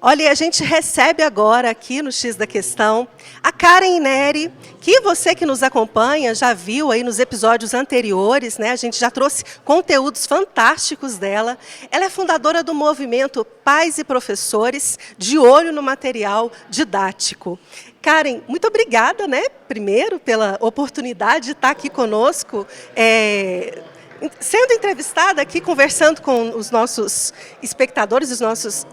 Olha, a gente recebe agora aqui no X da Questão a Karen Neri, que você que nos acompanha já viu aí nos episódios anteriores, né? A gente já trouxe conteúdos fantásticos dela. Ela é fundadora do movimento Pais e Professores, de olho no material didático. Karen, muito obrigada, né? Primeiro, pela oportunidade de estar aqui conosco, sendo entrevistada aqui, conversando com os nossos espectadores, os nossos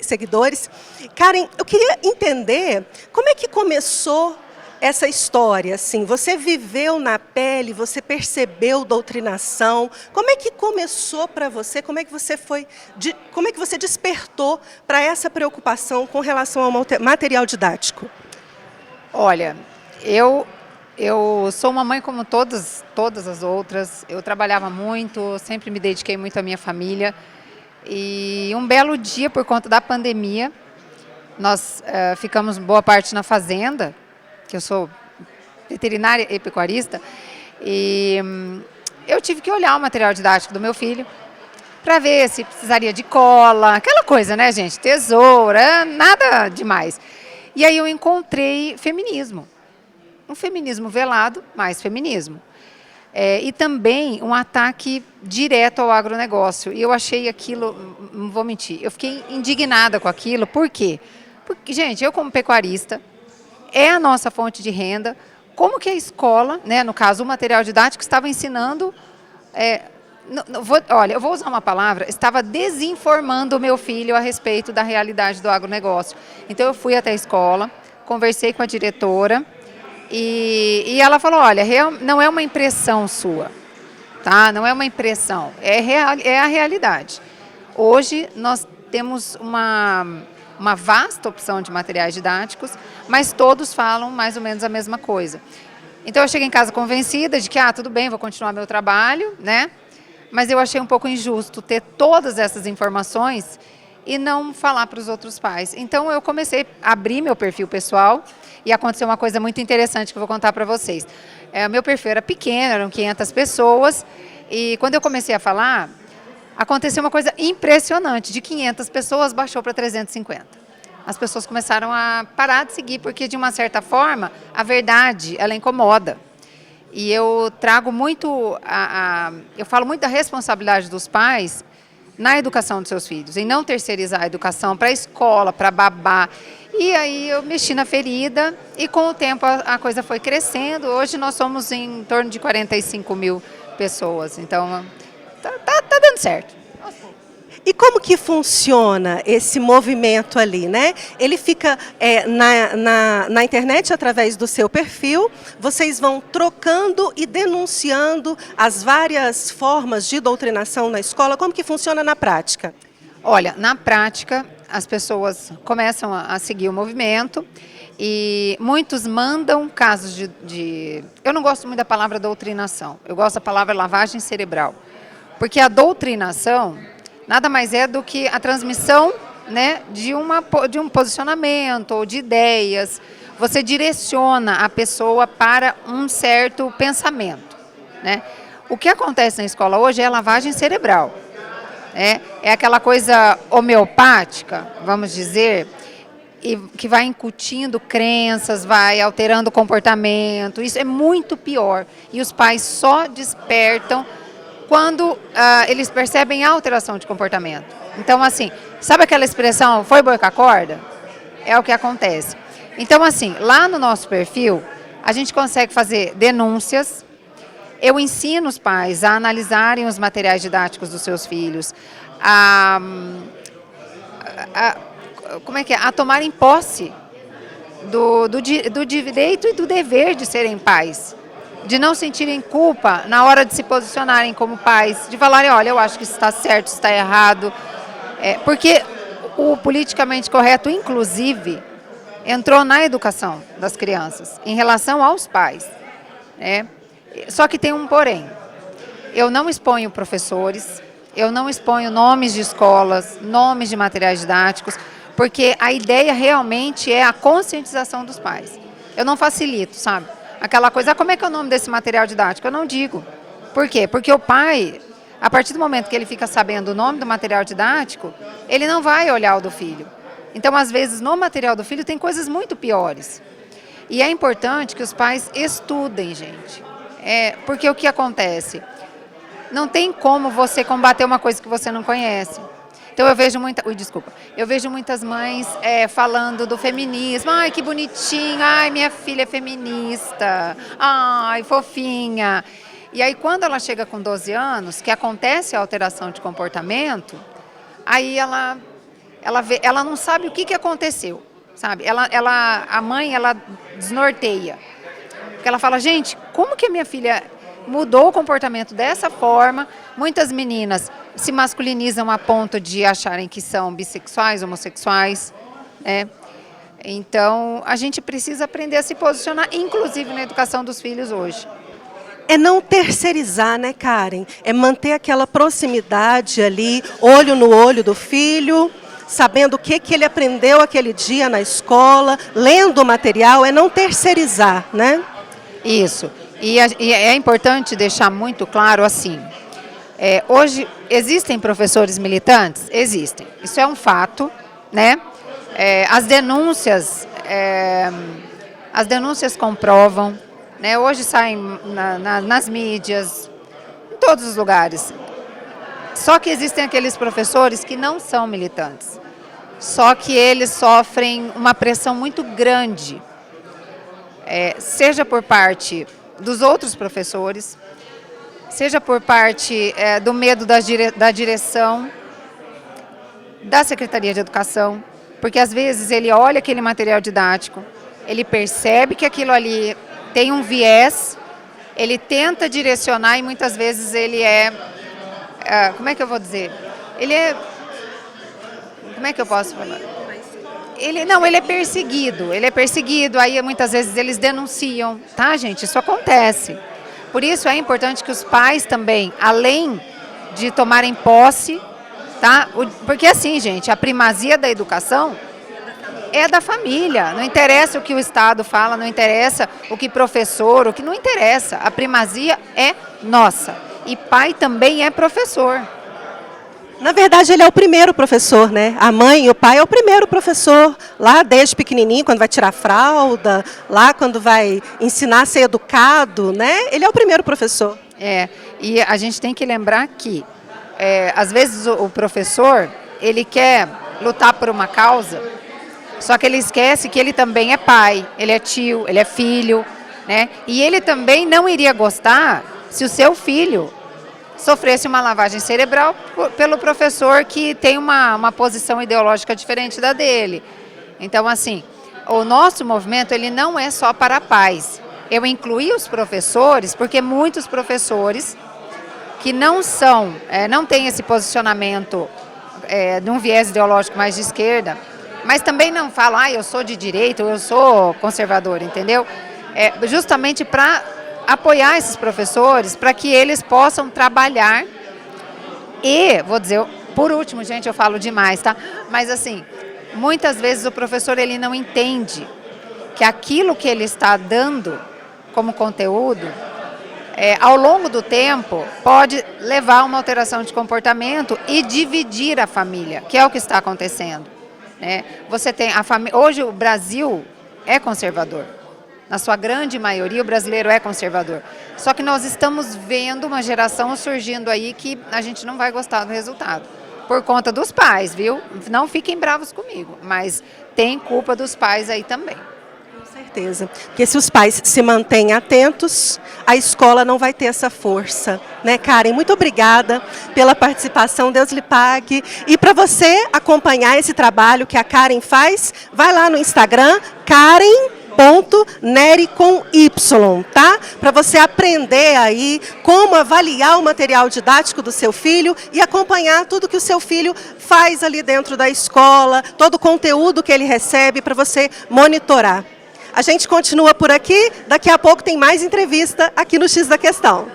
seguidores. Karen, eu queria entender como é que começou essa história. Assim, você viveu na pele, você percebeu doutrinação. Como é que começou para você? Como é que você despertou para essa preocupação com relação ao material didático? Olha, eu sou uma mãe como todas as outras. Eu trabalhava muito, sempre me dediquei muito à minha família. E um belo dia, por conta da pandemia, nós ficamos boa parte na fazenda, que eu sou veterinária e pecuarista, e eu tive que olhar o material didático do meu filho para ver se precisaria de cola, aquela coisa, né, gente? Tesoura, nada demais. E aí eu encontrei feminismo. Um feminismo velado, mas feminismo. E também um ataque direto ao agronegócio. E eu achei aquilo, não vou mentir, eu fiquei indignada com aquilo. Por quê? Porque, gente, eu como pecuarista, é a nossa fonte de renda. Como que a escola, né, no caso o material didático, estava ensinando... olha, eu vou usar uma palavra, estava desinformando o meu filho a respeito da realidade do agronegócio. Então eu fui até a escola, conversei com a diretora, e ela falou, olha, não é uma impressão sua, tá? Não é uma impressão, é a realidade. Hoje nós temos uma vasta opção de materiais didáticos, mas todos falam mais ou menos a mesma coisa. Então eu cheguei em casa convencida de que, tudo bem, vou continuar meu trabalho, né? Mas eu achei um pouco injusto ter todas essas informações e não falar para os outros pais. Então eu comecei a abrir meu perfil pessoal e aconteceu uma coisa muito interessante que eu vou contar para vocês. Meu perfil era pequeno, eram 500 pessoas, e quando eu comecei a falar, aconteceu uma coisa impressionante. De 500 pessoas baixou para 350. As pessoas começaram a parar de seguir, porque de uma certa forma a verdade, ela incomoda. E eu trago muito, eu falo muito da responsabilidade dos pais na educação dos seus filhos, em não terceirizar a educação para a escola, para babá. E aí eu mexi na ferida e com o tempo a coisa foi crescendo. Hoje nós somos em torno de 45 mil pessoas, então tá dando certo. E como que funciona esse movimento ali, né? Ele fica na internet através do seu perfil, vocês vão trocando e denunciando as várias formas de doutrinação na escola. Como que funciona na prática? Olha, na prática, as pessoas começam a seguir o movimento e muitos mandam casos de... Eu não gosto muito da palavra doutrinação, eu gosto da palavra lavagem cerebral, porque a doutrinação nada mais é do que a transmissão, né, de um posicionamento ou de ideias. Você direciona a pessoa para um certo pensamento, né? O que acontece na escola hoje é a lavagem cerebral. É aquela coisa homeopática, vamos dizer, e que vai incutindo crenças, vai alterando o comportamento. Isso é muito pior. E os pais só despertam quando eles percebem a alteração de comportamento. Então, assim, sabe aquela expressão, foi boi com a corda? É o que acontece. Então, assim, lá no nosso perfil, a gente consegue fazer denúncias. Eu ensino os pais a analisarem os materiais didáticos dos seus filhos, a tomarem posse do direito e do dever de serem pais, de não sentirem culpa na hora de se posicionarem como pais, de falarem, olha, eu acho que isso está certo, isso está errado, porque o politicamente correto, inclusive, entrou na educação das crianças, em relação aos pais, né? Só que tem um porém, eu não exponho professores, eu não exponho nomes de escolas, nomes de materiais didáticos, porque a ideia realmente é a conscientização dos pais. Eu não facilito, sabe? Aquela coisa, como é que é o nome desse material didático? Eu não digo. Por quê? Porque o pai, a partir do momento que ele fica sabendo o nome do material didático, ele não vai olhar o do filho. Então, às vezes, no material do filho tem coisas muito piores. E é importante que os pais estudem, gente. Porque o que acontece? Não tem como você combater uma coisa que você não conhece. Então eu vejo eu vejo muitas mães falando do feminismo. Ai, que bonitinho, ai, minha filha é feminista, ai, fofinha. E aí quando ela chega com 12 anos, que acontece a alteração de comportamento, aí ela não sabe o que aconteceu, sabe? A mãe desnorteia. Porque ela fala, gente, como que a minha filha mudou o comportamento dessa forma? Muitas meninas se masculinizam a ponto de acharem que são bissexuais, homossexuais, né? Então, a gente precisa aprender a se posicionar, inclusive na educação dos filhos hoje. É não terceirizar, né, Karen? É manter aquela proximidade ali, olho no olho do filho, sabendo o que ele aprendeu aquele dia na escola, lendo o material, é não terceirizar, né? Isso. E é importante deixar muito claro assim, hoje existem professores militantes? Existem. Isso é um fato, né? As denúncias comprovam, né? Hoje saem nas mídias, em todos os lugares. Só que existem aqueles professores que não são militantes. Só que eles sofrem uma pressão muito grande, seja por parte dos outros professores, seja por parte do medo da direção, da Secretaria de Educação, porque às vezes ele olha aquele material didático, ele percebe que aquilo ali tem um viés, ele tenta direcionar e muitas vezes ele como é que eu vou dizer? Como é que eu posso falar? Ele é perseguido, aí muitas vezes eles denunciam, tá, gente? Isso acontece. Por isso é importante que os pais também, além de tomarem posse, tá? Porque assim, gente, a primazia da educação é da família. Não interessa o que o Estado fala, não interessa o que professor, não interessa. A primazia é nossa. E pai também é professor. Na verdade, ele é o primeiro professor, né? A mãe e o pai é o primeiro professor, lá desde pequenininho, quando vai tirar fralda, lá quando vai ensinar a ser educado, né? Ele é o primeiro professor. E a gente tem que lembrar que, às vezes, o professor, ele quer lutar por uma causa, só que ele esquece que ele também é pai, ele é tio, ele é filho, né? E ele também não iria gostar se o seu filho sofresse uma lavagem cerebral pelo professor que tem uma posição ideológica diferente da dele. Então, assim, o nosso movimento ele não é só para pais. Eu incluí os professores porque muitos professores que não têm esse posicionamento de um viés ideológico mais de esquerda, mas também não falam, eu sou de direita ou eu sou conservador, entendeu? Justamente para apoiar esses professores, para que eles possam trabalhar e, vou dizer, por último, gente, eu falo demais, tá? Mas assim, muitas vezes o professor ele não entende que aquilo que ele está dando como conteúdo, ao longo do tempo, pode levar a uma alteração de comportamento e dividir a família, que é o que está acontecendo, né? Você tem hoje o Brasil é conservador. Na sua grande maioria, o brasileiro é conservador. Só que nós estamos vendo uma geração surgindo aí que a gente não vai gostar do resultado. Por conta dos pais, viu? Não fiquem bravos comigo, mas tem culpa dos pais aí também. Com certeza. Porque se os pais se mantêm atentos, a escola não vai ter essa força. Né, Karen? Muito obrigada pela participação. Deus lhe pague. E para você acompanhar esse trabalho que a Karen faz, vai lá no Instagram, Karen.Nery com Y, tá? Para você aprender aí como avaliar o material didático do seu filho e acompanhar tudo que o seu filho faz ali dentro da escola, todo o conteúdo que ele recebe para você monitorar. A gente continua por aqui, daqui a pouco tem mais entrevista aqui no X da Questão.